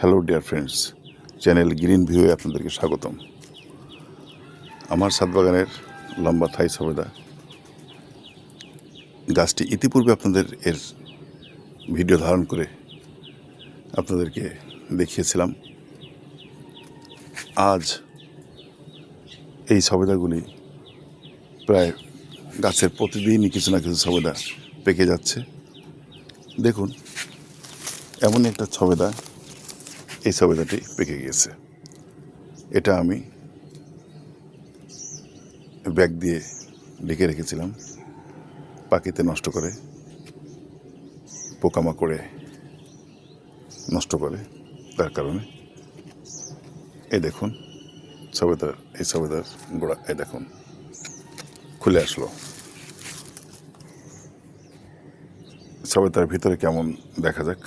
Hello dear friends, channel green ভিউয়ে আপনাদেরকে স্বাগতম। আমার ছাদ বাগানের লম্বা থাই সবেদা গাছটি ইতিপূর্বে আপনাদের এর ভিডিও ধারণ করে আপনাদেরকে দেখিয়েছিলাম। আজ এই সবেদাগুলি প্রায় গাছের প্রতিদিনই কিছু না কিছু সবেদা পেকে যাচ্ছে। দেখুন, এমন একটা সবেদা, এই সবেদাটি পেকে গিয়েছে। এটা আমি ব্যাগ দিয়ে ঢেকে রেখেছিলাম পাখিতে নষ্ট করে, পোকামাকড়ে নষ্ট করে, তার কারণে এই দেখুন এই সবেদার গোড়া এই দেখুন খুলে আসলো। সবেদার ভিতরে কেমন দেখা যাক।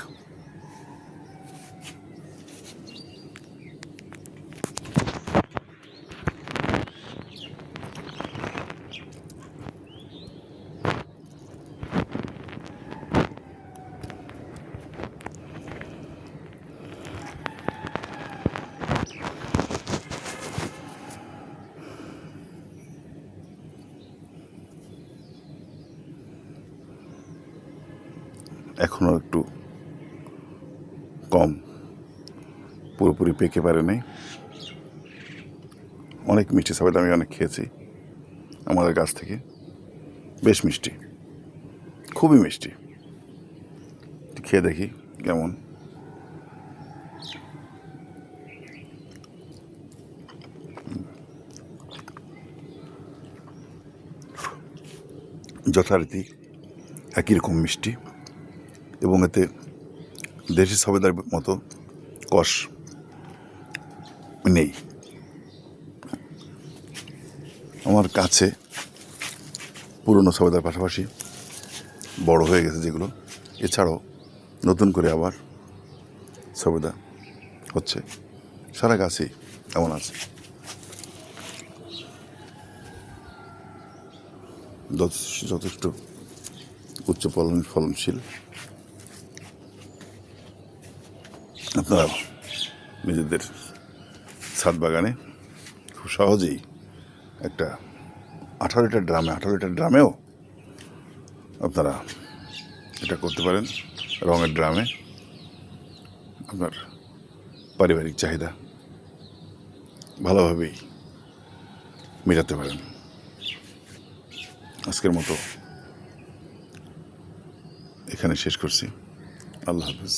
এখনও একটু কম, পুরোপুরি পেকে পারে নাই। অনেক মিষ্টি সবেদা আমি অনেক খেয়েছি আমাদের গাছ থেকে, বেশ মিষ্টি, খুবই মিষ্টি। খেয়ে দেখি কেমন। যথারীতি একই রকম মিষ্টি এবং এতে দেশি সবেদার মতো কষ নেই। আমার কাছে পুরনো সবেদার পাশাপাশি বড় হয়ে গেছে যেগুলো, এছাড়াও নতুন করে আবার সবেদা হচ্ছে। সারা গাছেই এমন আছে। যথেষ্ট উচ্চ ফলনশীল। আপনারা নিজেদের ছাদ বাগানে খুব সহজেই একটা 18 লিটার ড্রামেও আপনারা এটা করতে পারেন। রঙের ড্রামে আপনার পারিবারিক চাহিদা ভালোভাবেই মেটাতে পারেন। আজকের মতো এখানে শেষ করছি। আল্লাহ হাফিজ।